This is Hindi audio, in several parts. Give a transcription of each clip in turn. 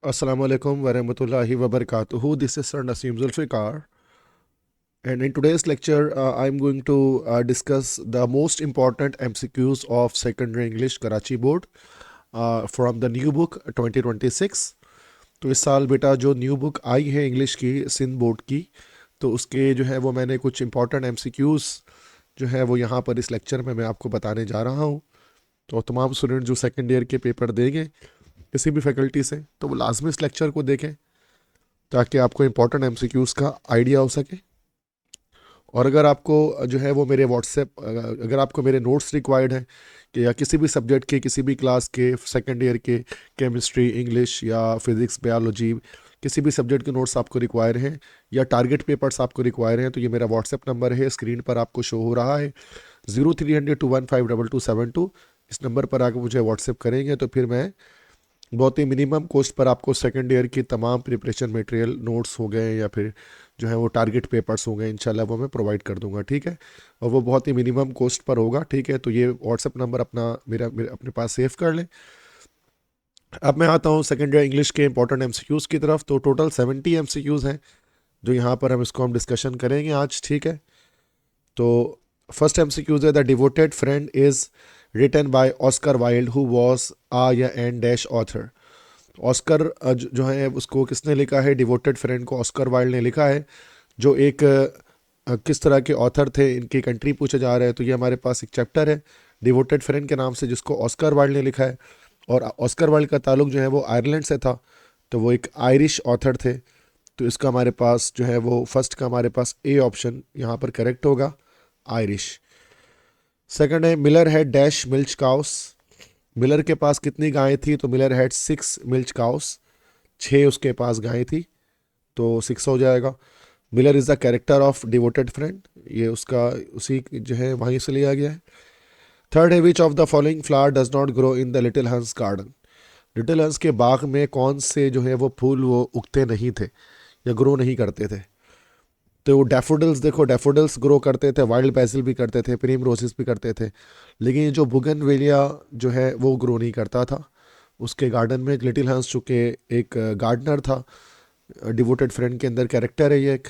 Assalamu alaikum wa rahmatullahi wa barakatuhu. This is Sir Naseem Zulfikar. And in today's lecture, I'm going to discuss the most important MCQs of Secondary English Karachi Board from the new book 2026. तो इस साल बेटा जो न्यू बुक आई है इंग्लिश की सिंध बोर्ड की, तो उसके जो है वो मैंने कुछ इंपॉर्टेंट MCQs जो है वो यहाँ पर इस लेक्चर में मैं आपको बताने जा रहा हूँ। तो तमाम स्टूडेंट जो सेकेंड ईयर के पेपर देंगे किसी भी फैकल्टी से, तो वो लाजमी इस लेक्चर को देखें ताकि आपको इंपॉर्टेंट MCQs का आइडिया हो सके। और अगर आपको जो है वो मेरे व्हाट्सएप, अगर आपको मेरे नोट्स रिक्वायर्ड हैं कि या किसी भी सब्जेक्ट के किसी भी क्लास के सेकेंड ईयर के केमिस्ट्री, इंग्लिश या फिज़िक्स, बायोलॉजी, किसी भी सब्जेक्ट के नोट्स आपको रिक्वायर हैं या टारगेट पेपर्स आपको रिक्वायर हैं, तो ये मेरा व्हाट्सएप नंबर है, स्क्रीन पर आपको शो हो रहा है 030021522272। इस नंबर पर आकर मुझे व्हाट्सएप करेंगे तो फिर मैं बहुत ही मिनिमम कॉस्ट पर आपको सेकेंड ईयर की तमाम प्रिपरेशन मटेरियल, नोट्स हो गए या फिर जो है वो टारगेट पेपर्स हो गए, इंशाल्लाह वो मैं प्रोवाइड कर दूंगा। ठीक है, और वो बहुत ही मिनिमम कॉस्ट पर होगा। ठीक है, तो ये व्हाट्सएप नंबर अपना मेरा अपने पास सेव कर लें। अब मैं आता हूँ सेकेंड ईयर इंग्लिश के इंपॉर्टेंट MCQs की तरफ। तो टोटल 70 MCQs हैं जो यहाँ पर हम डिस्कशन करेंगे आज। ठीक है, तो फर्स्ट MCQs है, the devoted friend is written by Oscar Wilde who was a या एन डैश ऑथर। ऑस्कर जो है उसको किसने लिखा है? डिवोटेड फ्रेंड को ऑस्कर वाइल्ड ने लिखा है, जो एक किस तरह के ऑथर थे, इनकी कंट्री पूछे जा रहे हैं। तो ये हमारे पास एक चैप्टर है डिवोटेड फ्रेंड के नाम से जिसको ऑस्कर वाइल्ड ने लिखा है, और ऑस्कर वाइल्ड का ताल्लुक जो है वो आयरलैंड से था, तो वो एक आयरिश ऑथर थे। तो इसका हमारे पास जो है वो फर्स्ट का हमारे पास ए ऑप्शन यहाँ पर करेक्ट होगा, आयरिश। सेकंड है, Miller had dash milch cows. Miller के पास कितनी गायें थी? तो मिलर हैड 6 मिल्च काउस, 6 उसके पास गायें थी, तो 6 हो जाएगा। Miller is the character of devoted friend, ये उसका उसी जो है वहीं से लिया गया है। थर्ड है, which of the following flower does not grow in the little हंस गार्डन। लिटिल हंस के बाग में कौन से जो है वो फूल वो उगते नहीं थे या ग्रो नहीं करते थे? तो डैफोडिल्स, देखो डैफोडिल्स ग्रो करते थे, वाइल्ड बैसिल भी करते थे, प्रीम रोजेस भी करते थे, लेकिन ये जो बुगनवेलिया जो है वो ग्रो नहीं करता था। उसके गार्डन में एक लिटिल हंस चुके एक गार्डनर था, डिवोटेड फ्रेंड के अंदर कैरेक्टर है ये एक।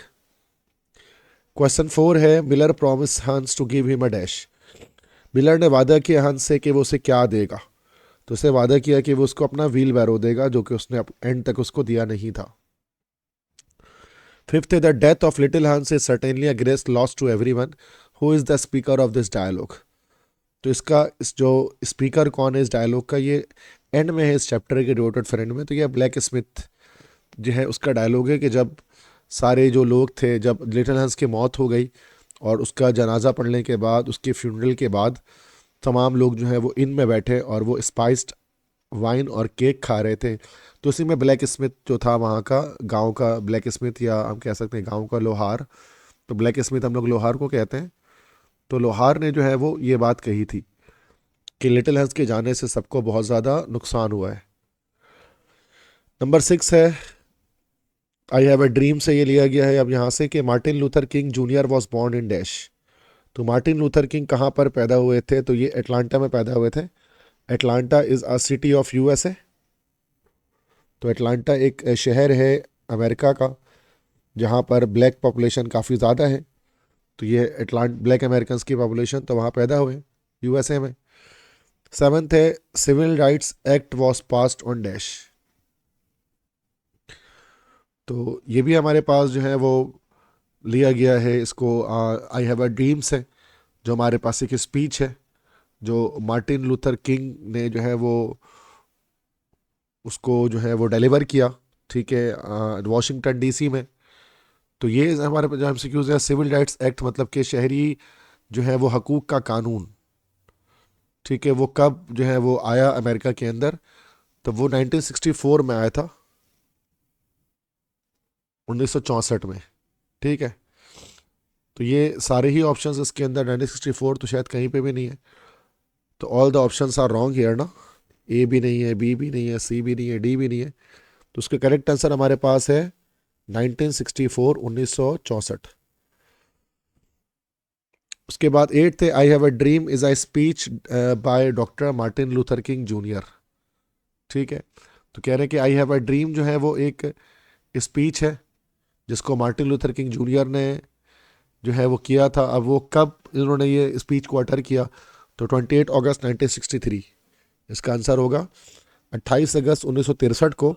क्वेश्चन 4 है, Miller promise Hans to give him a dash. Miller ने वादा किया हंस से कि वो उसे क्या देगा, तो उसे वादा किया कि वो उसको अपना व्हील बैरो देगा, जो कि उसने एंड तक उसको दिया नहीं था। फिफ्थ है, the death of little Hans is certainly a great loss to everyone who is the speaker of this dialogue. तो इसका इस जो स्पीकर कौन है इस डायलॉग का, ये एंड में है इस चैप्टर के डिवोटेड फ्रेंड में। तो ये ब्लैक स्मिथ जो है उसका डायलॉग है कि जब सारे जो लोग थे, जब लिटिल हंस की मौत हो गई और उसका जनाजा पढ़ने के बाद, उसके फ्यूनरल के बाद तमाम लोग जो है वो इन में बैठे और वो स्पाइस्ड वाइन और केक खा रहे थे। तो उसी में ब्लैक स्मिथ जो था वहाँ का, गांव का ब्लैक स्मिथ, या हम कह सकते हैं गांव का लोहार, तो ब्लैक स्मिथ हम लोग लोहार को कहते हैं। तो लोहार ने जो है वो ये बात कही थी कि लिटिल हंस के जाने से सबको बहुत ज़्यादा नुकसान हुआ है। नंबर 6 है, आई हैव अ ड्रीम से ये लिया गया है अब यहाँ से कि Martin Luther king junior was born in dash. तो मार्टिन लूथर किंग कहाँ पर पैदा हुए थे? तो ये एटलांटा में पैदा हुए थे। Atlanta is a city of USA। तो एटलांटा एक शहर है अमेरिका का जहाँ पर ब्लैक पॉपुलेशन काफ़ी ज़्यादा है। तो ये ब्लैक अमेरिकन की पॉपुलेशन तो वहाँ पैदा हुए, USA में। सेवन्थ है, civil rights act was passed on dash. तो ये भी हमारे पास जो है वो लिया गया है, इसको आई हैव अ ड्रीम से, जो हमारे पास एक स्पीच है जो मार्टिन लूथर किंग ने जो है वो उसको जो है वो डिलीवर किया, ठीक है, वॉशिंगटन DC में। तो ये हमारे पास जो MCQs है, सिविल राइट्स एक्ट मतलब कि शहरी जो है वो हकूक़ का कानून, ठीक है, वो कब जो है वो आया अमेरिका के अंदर? तो वो 1964 में आया था, 1964 में। ठीक है, तो ये सारे ही ऑप्शंस इसके अंदर 1964 तो शायद कहीं पे भी नहीं है। तो all the options are wrong here ना, ए भी नहीं है, बी भी नहीं है, सी भी नहीं है, डी भी नहीं है। तो उसका करेक्ट आंसर हमारे पास है 1964, 1964। उसके बाद 8 थे, I have a dream is a speech by doctor Martin Luther king junior. ठीक है, तो कह रहे हैं कि आई हैव अ ड्रीम जो है वो एक स्पीच है जिसको मार्टिन लूथर किंग जूनियर ने जो है वो किया था। अब वो कब इन्होंने ये स्पीच को अटर किया, तो 28 अगस्त 1963 इसका आंसर होगा। 28 अगस्त 1963 को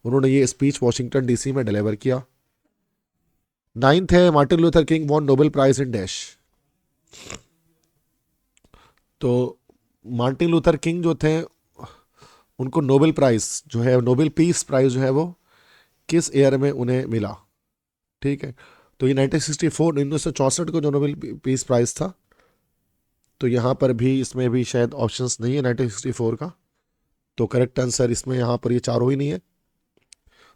उन्होंने ये स्पीच वॉशिंगटन डीसी में डिलीवर किया। 9th है Martin Luther King won Nobel prize in dash. तो मार्टिन लूथर किंग जो थे उनको नोबेल प्राइज जो है, नोबेल पीस प्राइज जो है वो किस ईयर में उन्हें मिला। ठीक है, तो ये 1964 को जो नोबेल पीस प्राइज था, तो यहाँ पर भी इसमें भी शायद ऑप्शंस नहीं है 1964 का, तो करेक्ट आंसर इसमें यहाँ पर ये चारों ही नहीं है,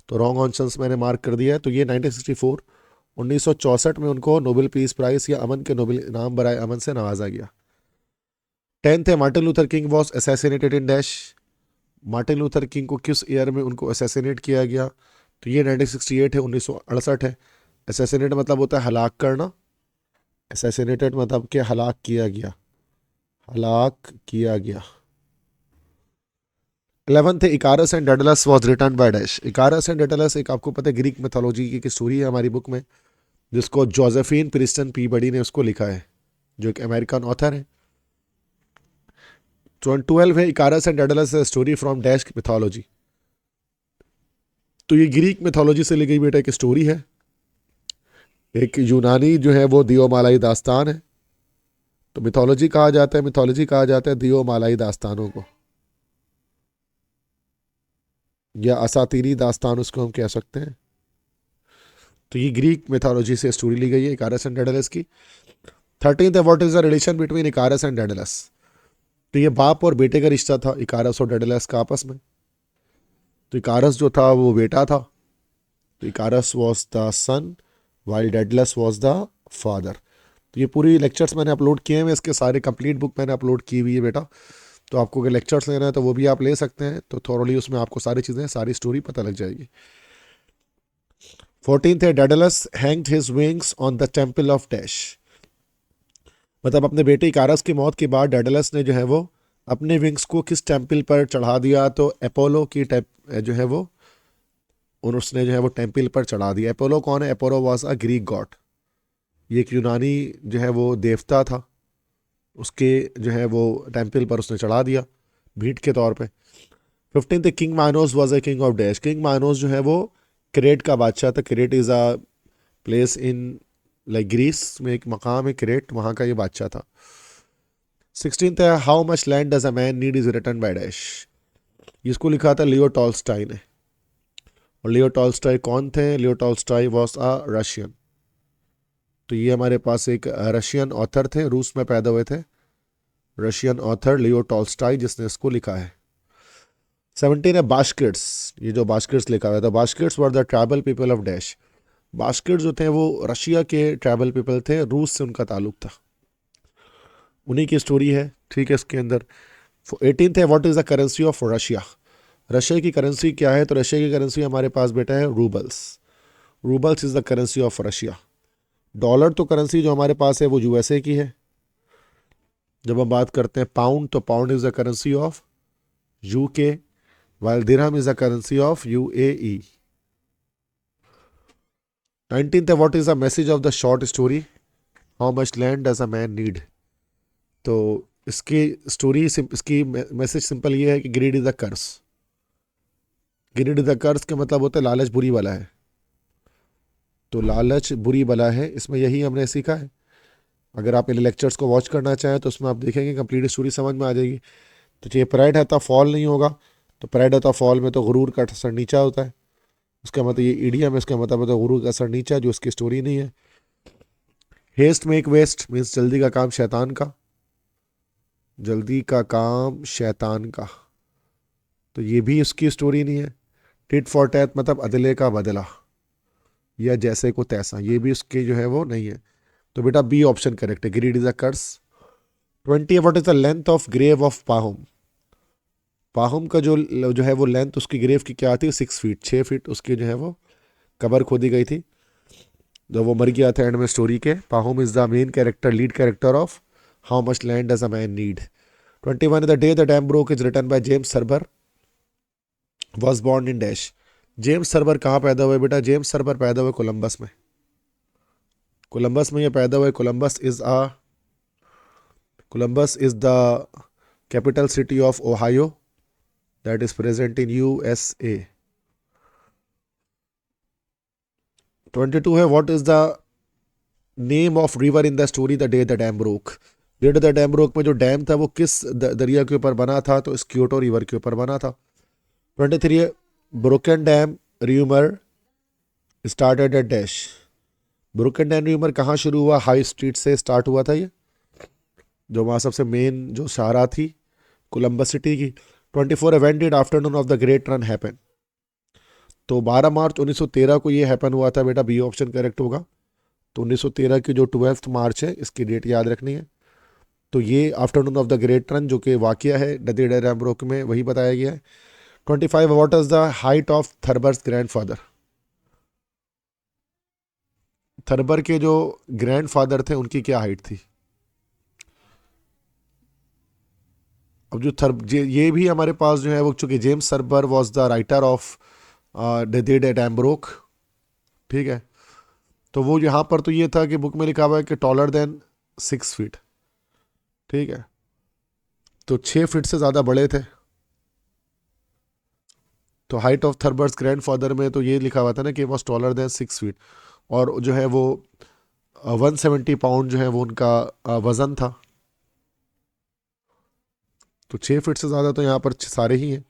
तो रॉन्ग ऑप्शंस मैंने मार्क कर दिया है। तो ये 1964 में उनको नोबेल पीस प्राइज या अमन के नोबेल इनाम बराए अमन से नवाजा गया। 10th है Martin Luther king was assassinated in dash. Martin Luther king को किस ईयर में उनको असैसिनेट किया गया, तो ये 1968 है, 1968 है। असैसिनेट मतलब होता है हलाक करना, असैसिनेटेड मतलब कि हलाक किया गया, हलाक किया गया। 11th है इकारस and Daedalus was return by dash. इकारस and Daedalus एक आपको पता है ग्रीक मिथोलॉजी की एक स्टोरी है हमारी बुक में, जिसको जोसेफिन प्रिस्टन पी बडी ने उसको लिखा है, जो एक अमेरिकन ऑथर है। 12 है इकारस and Daedalus story from dash mythology. तो ये ग्रीक मिथोलॉजी से ली गई बेटा एक स्टोरी है, एक यूनानी जो है वो दियोमालाई दास्तान है। तो मिथोलॉजी कहा जाता है, मिथोलॉजी कहा जाता है दियोमालाई दास्तानों को, या असातीरी दास्तान उसको हम कह सकते हैं। तो ये ग्रीक मिथोलॉजी से स्टोरी ली गई है इकारस एंड डेडलस की। 13th है what is the relation between इकारस and Daedalus. तो ये बाप और बेटे का रिश्ता था इकारस और डेडलस का आपस में। तो इकारस जो था वो बेटा था, तो Icarus was the son while Daedalus was the father. तो ये पूरी लेक्चर्स मैंने अपलोड किए हैं, इसके सारे कंप्लीट बुक मैंने अपलोड की हुई है बेटा। तो आपको अगर लेक्चर्स लेना है तो वो भी आप ले सकते हैं, तो थोरली उसमें आपको सारी चीज़ें, सारी स्टोरी पता लग जाएगी। 14th है Daedalus hanged his wings on the temple of dash. मतलब अपने बेटे इकारस की मौत के बाद डेडलस ने जो है वो अपने विंग्स को किस टेम्पल पर चढ़ा दिया, तो अपोलो की जो है वो, और उसने जो है वो टेम्पल पर चढ़ा दिया। अपोलो कौन है? Apollo was a Greek God, ये एक यूनानी जो है वो देवता था, उसके जो है वो टेम्पल पर उसने चढ़ा दिया भीट के तौर पे। 15th king Minos was a king of dash. King Minos जो है वो क्रेट का बादशाह था। Crete is a place in like Greece में एक मकाम है क्रेट, वहाँ का ये बादशाह था। 16th है how much land does a man need is written by dash. इसको लिखा था लियो टॉल्स्टाई ने। और लियो टॉल्स्टाई कौन थे? लियो टॉल्स्टाई वॉज अ रशियन। तो ये हमारे पास एक रशियन ऑथर थे, रूस में पैदा हुए थे, रशियन ऑथर लियो टॉल्स्टाई, जिसने इसको लिखा है। 17 है बास्केट्स। ये जो बास्केट्स लिखा हुआ था, baskets were the tribal people of dash. Baskets जो थे वो रशिया के ट्राइबल पीपल थे, रूस से उनका ताल्लुक था, उन्हीं की स्टोरी है। ठीक है, इसके अंदर 18th है what is the currency of Russia. Russia की करेंसी क्या है? तो रशिया की करेंसी हमारे पास बेटा है roubles. Roubles is the currency of Russia. Dollar तो करेंसी जो हमारे पास है वो यूएसए की है। जब हम बात करते हैं पाउंड, तो pound is the currency of UK, while dirham is the currency of UAE. 19th what is the message of the short story? How much land does a man need? तो इसकी स्टोरी, इसकी मैसेज सिंपल ये है कि greed is the curse. Greed is the curse का मतलब होता है लालच बुरी बला है। तो लालच बुरी बला है, इसमें यही हमने सीखा है। अगर आप मेरे लेक्चर्स को वॉच करना चाहें तो उसमें आप देखेंगे कंप्लीट स्टोरी समझ में आ जाएगी। तो ये प्राइड है तो फॉल नहीं होगा, तो प्राइड है तो फॉल में तो गुरूर का असर नीचा होता है, उसका मतलब ये ईडियम है, इसका मतलब होता है गुरूर का असर नीचा, जो उसकी स्टोरी नहीं है। हेस्ट मेक वेस्ट मीन्स जल्दी का काम शैतान का, जल्दी का काम शैतान का, तो ये भी उसकी स्टोरी नहीं है। टिट फॉर टैट मतलब अदले का बदला, या जैसे को तैसा, ये भी उसके जो है वो नहीं है। तो बेटा बी ऑप्शन करेक्ट है, greed is a curse. 20 what is the length of grave of Pahom. Pahom का जो है वो लेंथ उसकी ग्रेव की क्या आती है? 6 फीट, 6 फीट उसकी जो है वो कबर खोदी गई थी जब वो मर गया था एंड में स्टोरी के। Pahom is the main character, lead character of how much land does a man need. 21 the day the dam broke is written by James Thurber. Was born in dash. James सर्वर कहाँ पैदा हुए बेटा? जेम्स सर्वर पैदा हुए कोलंबस में। कोलंबस में ये पैदा हुए। Columbus is the capital city of Ohio that is present in USA. 22 है, what is the name of river in the story the day the dam broke. Day the dam broke में जो डैम था वो किस दरिया के ऊपर बना था? तो स्क्योटो रिवर के ऊपर बना था। 23 है, broken dam rumour started at dash. Broken dam rumour कहाँ शुरू हुआ? हाई स्ट्रीट से स्टार्ट हुआ था ये, जो वहाँ सबसे मेन जो शाहराह थी कोलंबस सिटी की। 24 है, when did afternoon of the great run happen. तो 12 मार्च 1913 को ये हैपन हुआ था बेटा, बी ऑप्शन करेक्ट होगा। तो 1913 की जो 12 मार्च है इसकी डेट याद रखनी है। तो ये afternoon of the great run जो कि वाकया है नदी डैम ब्रोक में, वही बताया गया है। 25, what is the height of Thurber's grandfather. Thurber के जो ग्रैंडफादर थे उनकी क्या हाइट थी? अब जो ये भी हमारे पास जो है वो, चूंकि James Thurber was the writer of the dam broke, ठीक है, तो वो यहाँ पर तो ये था कि बुक में लिखा हुआ है कि टॉलर देन 6 फीट, ठीक है, तो 6 फीट से ज़्यादा बड़े थे। तो हाइट ऑफ थर्बर्स ग्रैंडफादर में तो ये लिखा हुआ था ना कि वॉज टॉलर देन 6 फीट, और जो है वो 170 पाउंड जो है वो उनका वज़न था। तो 6 फीट से ज़्यादा तो यहाँ पर सारे ही हैं।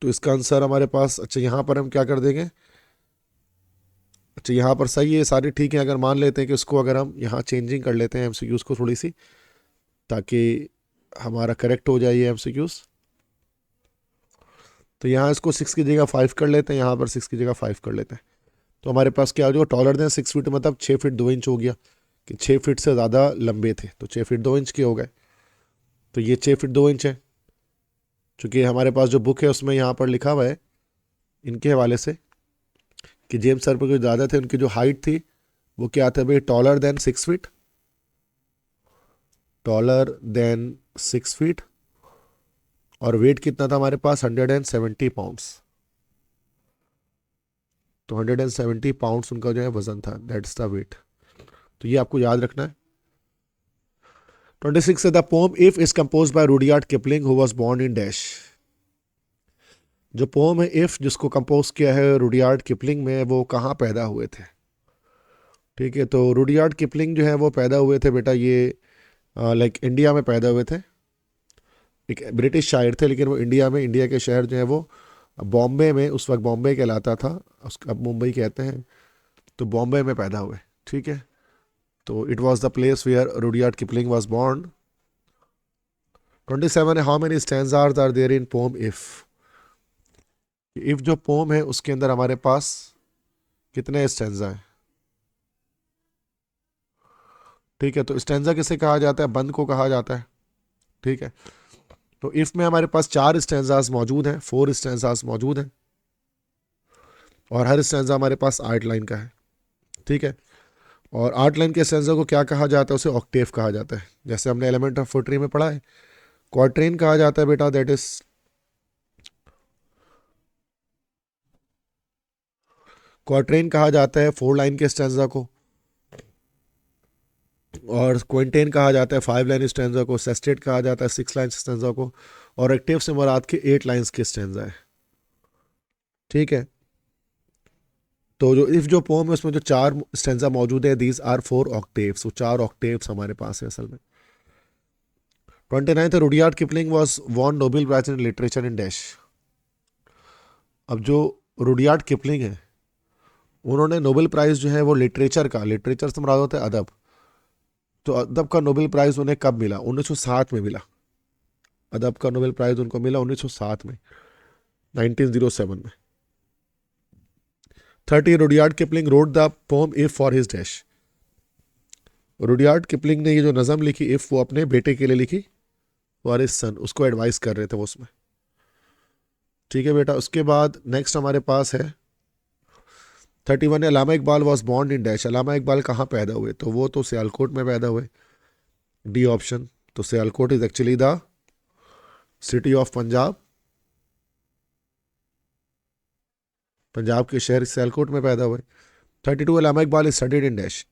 तो इसका आंसर हमारे पास, अच्छा यहाँ पर हम क्या कर देंगे, अच्छा यहाँ पर सही है, सारे ठीक है। अगर मान लेते हैं कि इसको अगर हम यहाँ चेंजिंग कर लेते हैं एमसीक्यूज़ को थोड़ी सी, ताकि हमारा करेक्ट हो जाए ये एमसीक्यूज़। तो यहाँ इसको 6 की जगह 5 कर लेते हैं, यहाँ पर 6 की जगह 5 कर लेते हैं। तो हमारे पास क्या हो जाएगा, टॉलर देन 6 फीट मतलब 6 फीट 2 इंच हो गया, कि 6 फीट से ज़्यादा लंबे थे, तो 6 फीट 2 इंच के हो गए। तो ये 6 फीट 2 इंच है। चूँकि हमारे पास जो बुक है उसमें यहाँ पर लिखा हुआ है इनके हवाले से कि जेम्स सर पर जो ज़्यादा थे उनकी जो हाइट थी वो क्या था भाई, taller than 6 feet, taller than 6 feet, और वेट कितना था हमारे पास, 170 पाउंड्स। तो 170 पाउंड्स उनका जो है वजन था, दैट्स द वेट। तो ये आपको याद रखना है। 26 है, the poem if is compose by Rudyard Kipling who was born in dash. जो पोम है इफ, जिसको कंपोज किया है रुडयार्ड किपलिंग में, वो कहाँ पैदा हुए थे? ठीक है, तो रुडयार्ड किपलिंग जो है वो पैदा हुए थे बेटा ये लाइक इंडिया में पैदा हुए थे। एक ब्रिटिश शायर थे, लेकिन वो इंडिया में, इंडिया के शहर जो है वो बॉम्बे में, उस वक्त बॉम्बे कहलाता था, अब मुंबई कहते हैं, तो बॉम्बे में पैदा हुए। ठीक है, तो it was the place where Rudyard Kipling was born. 27 है, how many stanzas are there in poem if. If जो पोम है उसके अंदर हमारे पास कितने स्टैंजा हैं? ठीक है, तो स्टैंजा किसे कहा जाता है? बंद को कहा जाता है। ठीक है, तो इफ में हमारे पास 4 स्टैंजास मौजूद हैं, 4 स्टैंजास मौजूद हैं, और हर स्टैंजा हमारे पास 8 लाइन का है। ठीक है, और 8 लाइन के स्टैंजा को क्या कहा जाता है? उसे ऑक्टेव कहा जाता है। जैसे हमने एलिमेंट ऑफ पोएट्री में पढ़ा है, क्वार्ट्रेन कहा जाता है बेटा, दैट इज क्वार्ट्रेन कहा जाता है 4 लाइन के स्टैंजा को, और क्विंटेन कहा जाता है 5 लाइन स्टैंजा को, सेस्टेट कहा जाता है 6 लाइन स्टैंजा को, और एक्टिव से मुराद के 8 लाइन्स के स्टैंजा है। ठीक है, तो जो इफ जो पोम है उसमें जो 4 स्टैंजा मौजूद है, दीज आर 4 ऑक्टेव्स, वो 4 ऑक्टेव्स हमारे पास है असल में। 29 Rudyard Kipling was won Nobel prize in literature in dash. अब जो रुडयार्ड किपलिंग है उन्होंने नोबेल प्राइज़ जो है वो लिटरेचर का, लिटरेचर से मुराद होता है अदब, तो अदब का नोबेल प्राइज़ उन्हें कब मिला? 1907 में मिला। अदब का नोबेल प्राइज़ उनको मिला 1907 में, 1907 में। 30 Rudyard Kipling road the poem if for his dash. Rudyard Kipling ने ये जो नज़म लिखी इफ, वो अपने बेटे के लिए लिखी, फॉर हिज सन, उसको एडवाइस कर रहे थे वो उसमें। ठीक है बेटा, उसके बाद नेक्स्ट हमारे पास है 31 है, Allama Iqbal was born in dash. Allama Iqbal कहाँ पैदा हुए? तो वो तो सियालकोट में पैदा हुए, डी ऑप्शन। तो Sialkot is actually the city of Punjab. Punjab के शहर सियालकोट में पैदा हुए। 32 Allama Iqbal is studied in dash.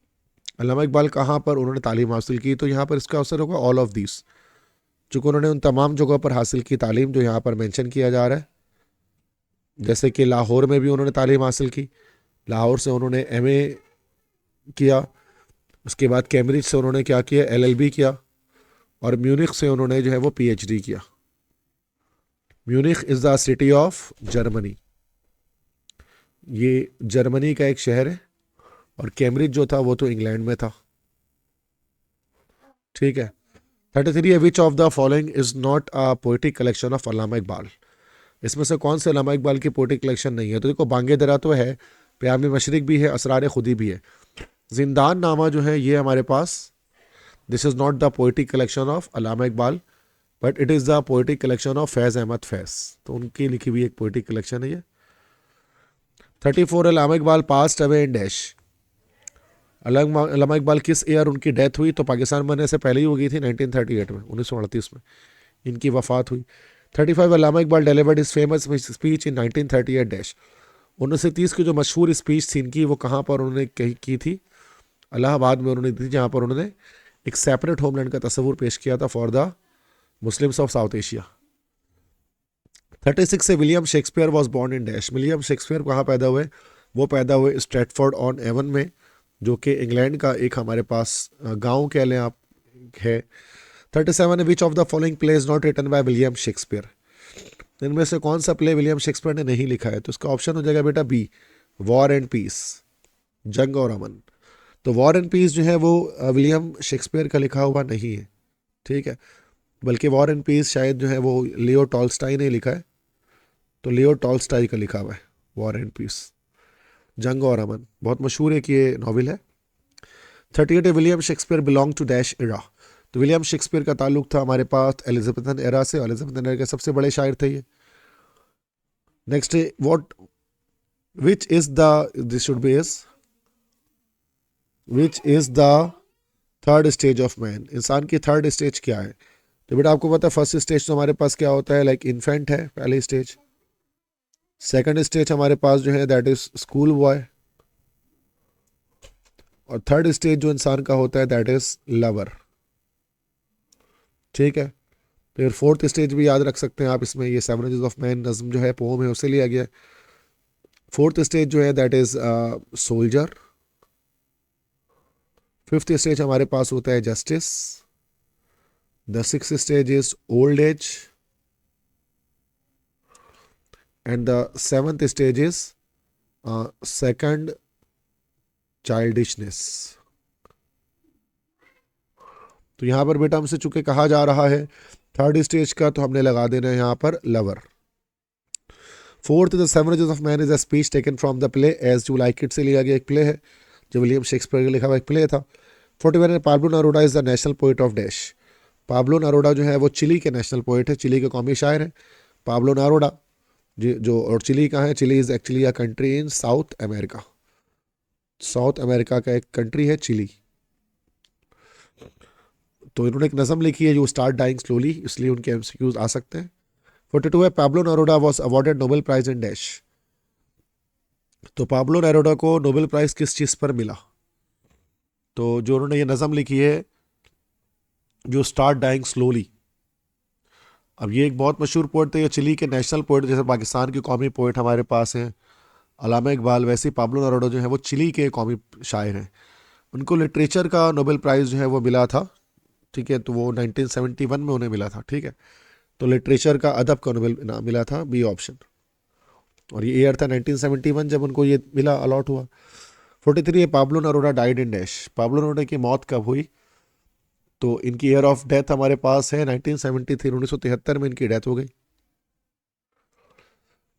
Allama Iqbal कहाँ पर उन्होंने तालीम हासिल की, तो यहाँ पर इसका आंसर होगा ऑल ऑफ दिस, चूँकि उन्होंने उन तमाम जगहों पर हासिल की तालीम जो यहाँ पर मेंशन किया जा रहा है। जैसे कि लाहौर में भी उन्होंने तालीम हासिल की, लाहौर से उन्होंने एमए किया, उसके बाद कैम्ब्रिज से उन्होंने क्या किया, एलएलबी किया, और म्यूनिख से उन्होंने जो है वो पीएचडी किया। Munich is the city of Germany, ये जर्मनी का एक शहर है, और कैम्ब्रिज जो था वो तो इंग्लैंड में था। ठीक है। 33 है, which of the following is not a poetic collection of Allama Iqbal. इसमें से कौन से अल्लामा इकबाल की पोएटिक कलेक्शन नहीं है, तो देखो बांगे दरा तो है, प्याम मशरिक भी है, असरार खुदी भी है। जिंदान नामा जो है ये हमारे पास, this is not the poetic collection of Allama Iqbal, but it is the poetic collection of Faiz Ahmad Faiz, तो उनकी लिखी हुई एक पोएटिक कलेक्शन है ये। 34 Allama Iqbal passed away in dash. Allama Iqbal किस ईयर उनकी डेथ हुई, तो पाकिस्तान बनने से पहले ही हो गई थी, 1938 में, 1938 में इनकी वफात हुई। 35 Allama Iqbal delivered his famous speech in 1938 dash. 1930 की जो मशहूर स्पीच थी इनकी, वो कहाँ पर उन्होंने की थी, इलाहाबाद में उन्होंने दी, जहाँ पर उन्होंने एक सेपरेट होमलैंड का तस्वुर पेश किया था for the Muslims of south Asia. 36 से William Shakespeare was born in dash. William Shakespeare कहाँ पैदा हुए, वो पैदा हुए स्ट्रेटफोर्ड ऑन एवन में, जो कि इंग्लैंड का एक हमारे पास गांव कह लें आप है। 37 which of the following play is not written by William Shakespeare. इनमें से कौन सा प्ले विलियम शेक्सपियर ने नहीं लिखा है, तो इसका ऑप्शन हो जाएगा बेटा बी, वॉर एंड पीस, जंग और अमन। तो वॉर एंड पीस जो है वो विलियम शेक्सपियर का लिखा हुआ नहीं है, ठीक है, बल्कि वॉर एंड पीस शायद जो है वो लियो टॉल्स्टाई ने लिखा है, तो लियो टॉल्स्टाई का लिखा हुआ है वॉर एंड पीस। जंग और अमन बहुत मशहूर एक ये नॉवल है। 38 William Shakespeare belong to dash era. तो विलियम शेक्सपियर का ताल्लुक था हमारे पास एलिजाबेथन एरा से, एलिजाबेथन एरा के सबसे बड़े शायर थे ये। Next what which is the, this should be is, which is the third stage of man. इंसान की थर्ड स्टेज क्या है, तो बेटा आपको पता है फर्स्ट स्टेज तो हमारे पास क्या होता है, लाइक इन्फेंट है पहली स्टेज। सेकंड स्टेज हमारे पास जो है दैट इज स्कूल बॉय, और थर्ड स्टेज जो इंसान का होता है दैट इज लवर। ठीक है। फिर फोर्थ स्टेज भी याद रख सकते हैं आप इसमें, ये 7 एजेस ऑफ मैन नज्म जो है पोम है उससे लिया गया। फोर्थ स्टेज जो है that is soldier. Fifth stage हमारे पास होता है justice. The sixth stage is old age, and the seventh stage is second childishness. तो यहां पर बेटा हमसे चूंकि कहा जा रहा है थर्ड स्टेज का, तो हमने लगा देना है यहां पर lover. Fourth the 7 ages of man is a speech taken from the play as you like it से लिया गया एक प्ले है, जो विलियम शेक्सपियर का लिखा हुआ एक प्ले था। 41 Pablo Neruda is the national poet of dash. Pablo Neruda जो है वो चिली के नेशनल पोइट है, चिली के कौमी शायर हैं पाब्लो नेरुदा जो, और चिली कहाँ है, Chile is actually a country in South America, South America का एक कंट्री है चिली। तो इन्होंने एक नज़म लिखी है जो स्टार्ट डाइंग स्लोली, इसलिए उनके एमसीक्यूज आ सकते हैं। 42 है Pablo Neruda was awarded Nobel prize in dash. तो पाब्लो नेरुदा को नोबेल प्राइज किस चीज़ पर मिला, तो जो उन्होंने ये नज़म लिखी है जो स्टार्ट डाइंग स्लोली। अब ये एक बहुत मशहूर पोइट थे, ये चिली के नेशनल पोइट, जैसे पाकिस्तान के कौमी पोइट हमारे पास हैं अल्लामा इकबाल, वैसे ही पाब्लो नेरुदा जो है वो चिली के कौमी शायर हैं। उनको लिटरेचर का नोबेल प्राइज़ जो है वो मिला था, ठीक है, तो वो 1971 में उन्हें मिला था। ठीक है, तो लिटरेचर का अदब का नोबेल इनाम मिला था, बी ऑप्शन, और ये ईयर था 1971 जब उनको ये मिला, अलॉट हुआ। 43 Pablo Neruda died in dash. Pablo Neruda की मौत कब हुई, तो इनकी ईयर ऑफ डेथ हमारे पास है 1973, 1973 में इनकी डेथ हो गई।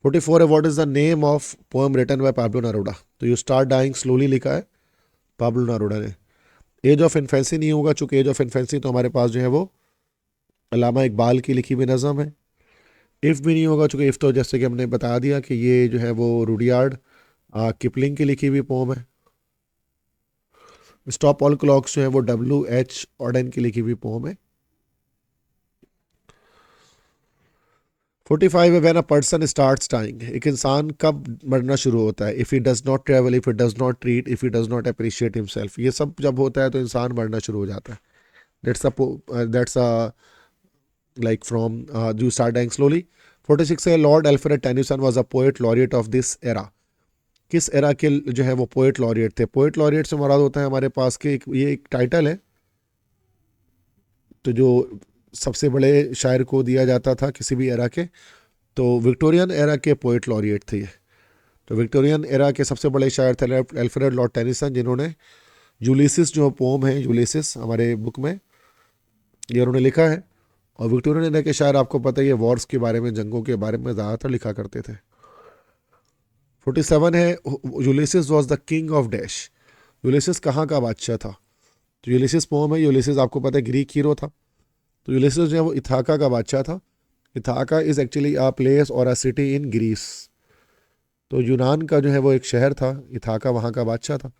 44 है what is the name of poem written by Pablo Neruda. तो यू स्टार्ट डाइंग स्लोली लिखा है पाब्लो नेरुदा ने। एज ऑफ इन्फेंसी नहीं होगा, चूंकि एज ऑफ इन्फेंसी तो हमारे पास जो है वो अल्लामा इकबाल की लिखी हुई नज़म है। इफ़ भी नहीं होगा, चूंकि इफ़ तो जैसे कि हमने बता दिया कि ये जो है वो रुडियार्ड किपलिंग की लिखी हुई पोम है। स्टॉप ऑल क्लॉक्स जो है वो W.H. ऑर्डन की लिखी हुई पोम है। 45 है when a person starts dying, एक इंसान कब मरना शुरू होता है, if he does not travel, if he does not treat, if he does not appreciate himself, ये सब जब होता है तो इंसान मरना शुरू हो जाता है. That's a like from you start dying slowly. 46 है Lord Alfred Tennyson was a poet laureate of this era, किस एरा के जो है वो पोएट लॉरिएट थे. पोएट लॉरिएट से मुराद होता है हमारे पास के ये एक टाइटल है तो जो सबसे बड़े शायर को दिया जाता था किसी भी एरा के, तो विक्टोरियन एरा के पोएट लॉरिएट थे ये. तो विक्टोरियन एरा के सबसे बड़े शायर थे एल्फ्रेड लॉर्ड टेनिसन, जिन्होंने यूलिसिस जो पोम है, यूलिसिस हमारे बुक में ये उन्होंने लिखा है. और विक्टोरियन एरा के शायर आपको पता है ये वॉर्स के बारे में, जंगों के बारे में ज़्यादातर लिखा करते थे. 47 है Ulysses was the king of dash, Ulysses कहाँ का बादशाह था. तो यूलिसिस पोम है, यूलिसिस आपको पता है ग्रीक हीरो था. तो यूलिसिस जो है वो इथाका का बादशाह था. Ithaca is actually a place और अ सिटी इन ग्रीस. तो यूनान का जो है वो एक शहर था, इथाका वहाँ का बादशाह था.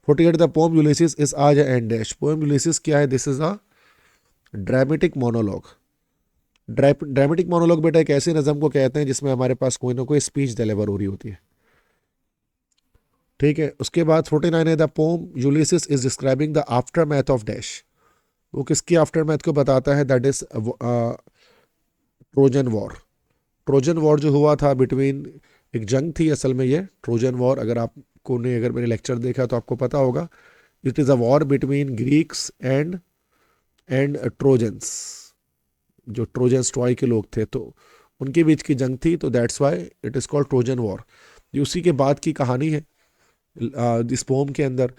48 द पोम यूलिसिस इज आज एंड डैश, पोम यूलिसिस क्या है, this is a dramatic monologue. Dramatic monologue बेटा एक ऐसे नज़म को कहते हैं जिसमें हमारे पास कोई ना कोई स्पीच डिलीवर हो रही होती है. ठीक है. उसके बाद 49 है the pome Ulysses is describing the after math of dash, वो किसकी आफ्टर मैथ को बताता है, that is Trojan war. Trojan war जो हुआ था बिटवीन, एक जंग थी असल में ये ट्रोजन वॉर, अगर आपको ने अगर मेरे लेक्चर देखा तो आपको पता होगा, it is a war between Greeks and trojans, जो ट्रोजन्स ट्रॉय के लोग थे तो उनके बीच की जंग थी. तो that's why it is called Trojan war. ये उसी के बाद की कहानी है इस पोम के अंदर.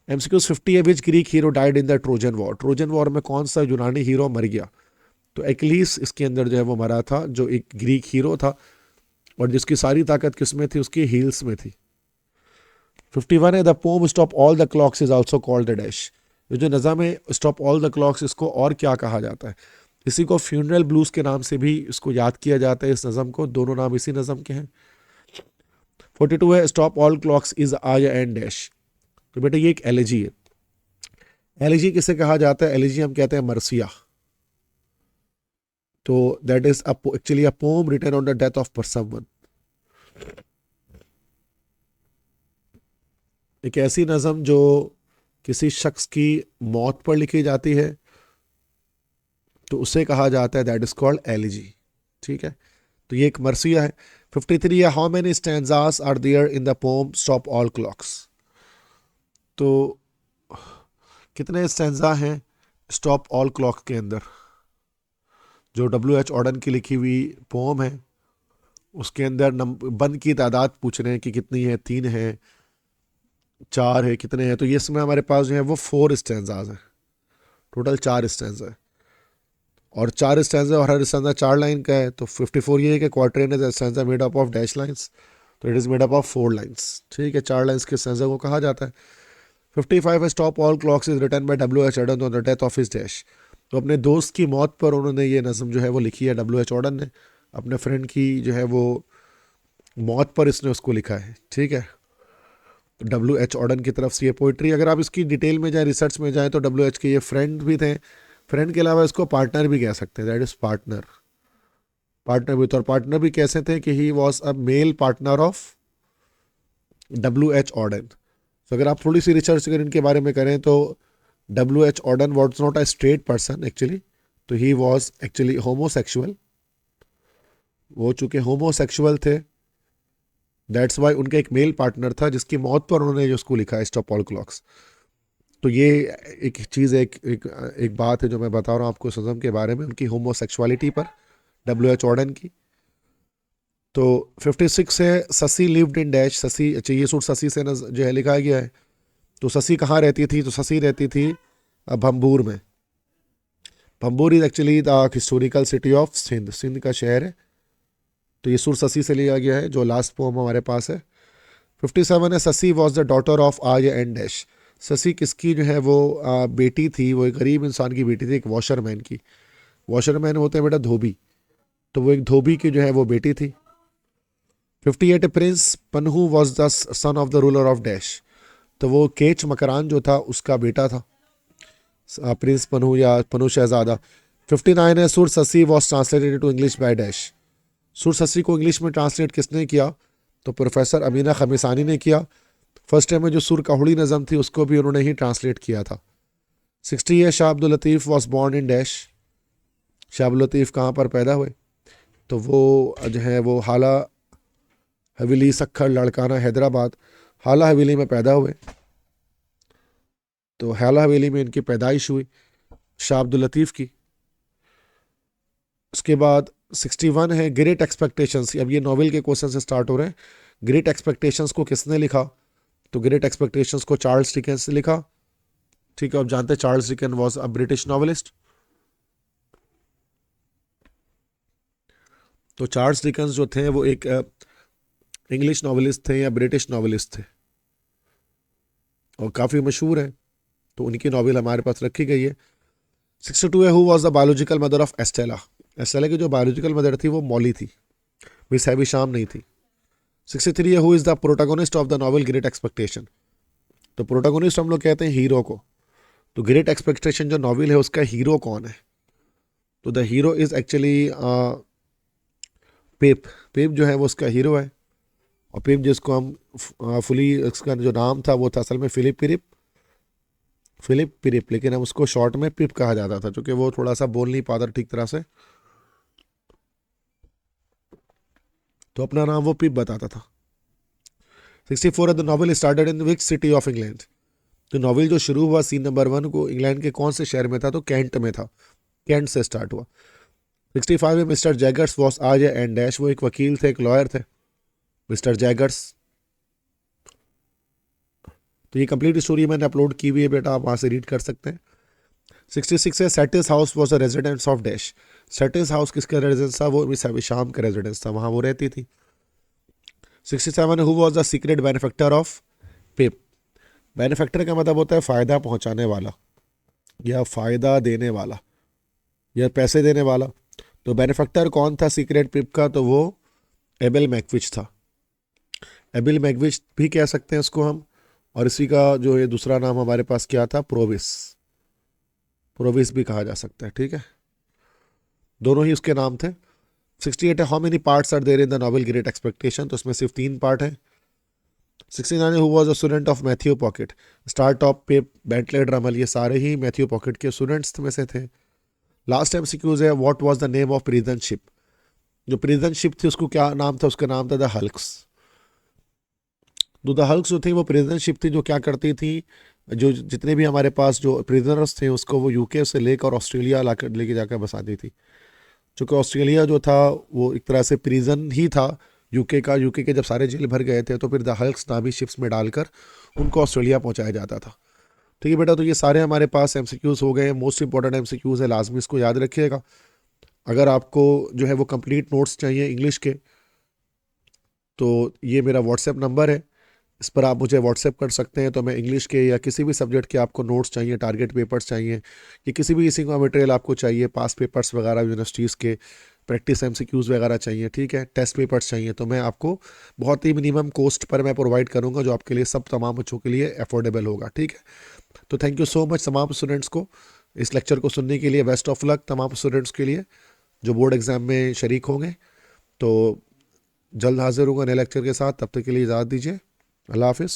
MCQ 50 है which Greek hero died in the Trojan war, Trojan war में कौन सा यूनानी हीरो मर गया. तो एक्लीस इसके अंदर जो है वो मरा था, जो एक ग्रीक हीरो था और जिसकी सारी ताकत किस में थी, उसकी हील्स में थी. 51 है the poem stop all the clocks is also called the dash, ये जो नज़म है स्टॉप ऑल द क्लॉक्स, इसको और क्या कहा जाता है, इसी को फ्यूनरल ब्लूज के नाम से भी इसको याद किया जाता है. इस नज़म को दोनों नाम इसी नज़म के हैं. 42 है stop all clocks is I and dash. तो बेटा ये एक एलिजी है. एलिजी किसे कहा जाता है, एलिजी हम कहते हैं मरसिया. तो that is actually a poem written on the death of someone, एक ऐसी नज़म जो किसी शख्स की मौत पर लिखी जाती है तो उसे कहा जाता है दैट इज कॉल्ड एलिजी. ठीक है. तो ये एक मरसिया है. 53 है how many stanzas are there in the poem stop all clocks, तो कितने स्टैंजा हैं स्टॉप ऑल क्लॉक के अंदर. जो WH ऑर्डन की लिखी हुई पोम है उसके अंदर बंद की तादाद पूछ रहे हैं कि कितनी है, 3 है, 4 है, कितने हैं. तो ये इसमें हमारे पास जो है वो 4 स्टैंजाज हैं, टोटल 4 स्टैंजा है. और 4 स्टैंजा और हर स्टैंजा 4 लाइन का है. तो 54 ये है कि quatrain is stanza made up of dash lines, तो it is made up of 4 lines. ठीक है. 4 लाइंस के स्टैंजा को कहा जाता है. 55 है stop all clocks is written by WH Auden on the death of his dash, तो अपने दोस्त की मौत पर उन्होंने ये नज़म जो है वो लिखी है. WH ऑर्डन ने अपने फ्रेंड की जो है वो मौत पर इसने उसको लिखा है. ठीक है. WH ऑर्डन की तरफ से ये पोइट्री, अगर आप इसकी डिटेल में जाएँ, रिसर्च में जाएँ, तो WH के ये फ्रेंड भी थे. फ्रेंड के अलावा इसको पार्टनर भी कह सकते हैं, दैट इज़ पार्टनर. पार्टनर भी, तो पार्टनर भी कैसे थे कि he was a male partner of WH Auden. तो अगर आप थोड़ी सी रिसर्च अगर इनके बारे में करें तो WH Auden was not a straight person actually, तो ही वॉज एक्चुअली होमोसेक्सुअल. वो चूँकि होमोसेक्सुअल थे, दैट्स वाई उनका एक मेल पार्टनर था जिसकी मौत पर उन्होंने जो उसको लिखा है स्टॉप ऑल क्लॉक्स. तो ये एक चीज़ है, एक बात है जो मैं बता रहा हूँ आपको सज़म के बारे में, उनकी होमोसेक्सुअलिटी पर WH ऑर्डन की. तो 56 है ससी लिव्ड इन डैश, ससी, अच्छा ये सूट ससी से जो है लिखा गया है. तो ससी कहाँ रहती थी, तो ससी रहती थी भंबूर में. Bhambore is actually the historical city of Sindh, Sindh का शहर है. तो ये सूर ससी से लिया गया है जो लास्ट पोम हमारे पास है. 57 है Sassi was the daughter of आय एंड डैश, ससी किसकी जो है वो बेटी थी, वो एक गरीब इंसान की बेटी थी, एक वॉशरमैन की. वॉशरमैन होते हैं बेटा धोबी, तो वो एक धोबी की जो है वो बेटी थी. 58 prince Punhun was the son of the ruler of dash, तो वो केच मकरान जो था उसका बेटा था, प्रिंस पन्हू या पन्हू शहजादा. 59 है Sur Sassi was translated to English by dash. Sur Sassi को इंग्लिश में ट्रांसलेट किसने किया? तो प्रोफेसर अमीना खमीसानी ने किया। फर्स्ट टाइम में जो सुर काहुड़ी नज़म थी उसको भी उन्होंने ही ट्रांसलेट किया था। 60 है Shah Abdul Latif was born in dash. Shah Abdul Latif कहाँ पर पैदा हुए? तो वो जो है वो हाला हवेली सखर लड़काना हैदराबाद, हाला हवेली में पैदा हुए। तो हाला हवेली में इनकी पैदाइश हुई शाह अब्दुल लतीफ़ की। उसके बाद 61 है ग्रेट एक्सपेक्टेशंस। अब ये नॉवेल के क्वेश्चन से स्टार्ट हो रहे हैं। ग्रेट एक्सपेक्टेशंस को किसने लिखा? तो ग्रेट एक्सपेक्टेशंस को चार्ल्स डिकेंस ने लिखा। ठीक है, आप जानते हैं Charles Dickens was a British novelist. तो चार्ल्स डिकेंस जो थे वो एक इंग्लिश नॉवेलिस्ट थे या ब्रिटिश नॉवेलिस्ट थे और काफ़ी मशहूर हैं, तो उनकी नॉवेल हमारे पास रखी गई है। 62 है who was the biological mother of Estella. Estella की जो बायोलॉजिकल मदर थी वो मॉली थी, मिस हैवी शाम नहीं थी। 63 है who is the protagonist of the novel Great Expectation. तो प्रोटागोनिस्ट हम लोग कहते हैं हीरो को, तो ग्रेट एक्सपेक्टेशन जो नॉवेल है उसका हीरो कौन है? तो द हीरो इज़ एक्चुअली पेप। पेप जो है वो उसका हीरो है। और पेप जिसको हम फुली उसका जो नाम था वो था असल में फिलिप पिरिप, फिलिप पिरिप, लेकिन हम उसको शॉर्ट में पिप कहा जाता था क्योंकि वो थोड़ा सा बोल नहीं पाता ठीक तरह से, तो अपना नाम वो पिप बताता था। 64 the novel started in which city of England. तो नॉवेल जो शुरू हुआ सीन नंबर 1 को इंग्लैंड के कौन से शहर में था? तो कैंट में था, कैंट से स्टार्ट हुआ। 65 में मिस्टर जैगर्स वॉस आज एंड डैश। वो एक वकील थे, एक लॉयर थे, मिस्टर जैगर्स। तो ये कंप्लीट स्टोरी मैंने अपलोड की हुई है बेटा, आप वहाँ से रीड कर सकते हैं। 66 है satis house was a residence of dash. Satis house किसका रेजिडेंस था? वो मिस शाम का रेजिडेंस था, वहाँ वो रहती थी। 67 who was the secret benefactor of Pep. Benefactor का मतलब होता है फ़ायदा पहुँचाने वाला या फ़ायदा देने वाला या पैसे देने वाला। तो बेनिफैक्टर कौन था सीक्रेट पिप का? तो वो एबेल मैकविच था। एबेल मैकविच भी कह सकते हैं उसको हम। और इसी का जो ये दूसरा नाम हमारे पास क्या था? प्रोविस, प्रोविस भी कहा जा सकता है। ठीक है, दोनों ही उसके नाम थे। 68 है how many parts are there in the novel Great Expectation. तो उसमें सिर्फ 3 पार्ट है। 69 who was a student of Matthew Pocket. Startop Pip Bentley Drummle, ये सारे ही मैथ्यू पॉकेट के स्टूडेंट्स में से थे। लास्ट टाइम सिक्यूज है what was the name of prison ship. जो प्रिजन शिप थी उसको क्या नाम था? उसका नाम था द हल्क्स। तो द हल्क्स जो थी वो प्रिजन शिप थी जो क्या करती थी, जो जितने भी हमारे पास जो प्रिजनर्स थे उसको वो यूके से लेकर ऑस्ट्रेलिया लाकर लेके जाकर बसाती थी। चूँकि ऑस्ट्रेलिया जो था वो एक तरह से प्रिजन ही था यूके का। यूके के जब सारे जेल भर गए थे तो फिर द हल्क्स नामी शिप्स में डालकर उनको ऑस्ट्रेलिया पहुंचाया जाता था। ठीक है बेटा, तो ये सारे हमारे पास एमसीक्यूज़ हो गए हैं। मोस्ट इंपॉर्टेंट एमसीक्यूज़ है, लाजमी इसको याद रखिएगा। अगर आपको जो है वो कंप्लीट नोट्स चाहिए इंग्लिश के तो ये मेरा व्हाट्सएप नंबर है, इस पर आप मुझे व्हाट्सएप कर सकते हैं। तो मैं इंग्लिश के या किसी भी सब्जेक्ट के आपको नोट्स चाहिए, टारगेट पेपर्स चाहिए या किसी भी इसी का मटेरियल आपको चाहिए, पास पेपर्स वगैरह यूनिवर्सिटीज़ के प्रैक्टिस एमसीक्यूज़ वगैरह चाहिए, ठीक है, टेस्ट पेपर्स चाहिए, तो मैं आपको बहुत ही मिनिमम कॉस्ट पर मैं प्रोवाइड करूँगा जो आपके लिए सब तमाम बच्चों के लिए अफोर्डेबल होगा। ठीक है, तो थैंक यू सो मच तमाम स्टूडेंट्स को इस लेक्चर को सुनने के लिए। बेस्ट ऑफ लक तमाम स्टूडेंट्स के लिए जो बोर्ड एग्ज़ाम में शरीक होंगे। तो जल्द हाजिर होगा नए लेक्चर के साथ, तब तक के लिए इजाज़त दीजिए। अल्लाह हाफिज़।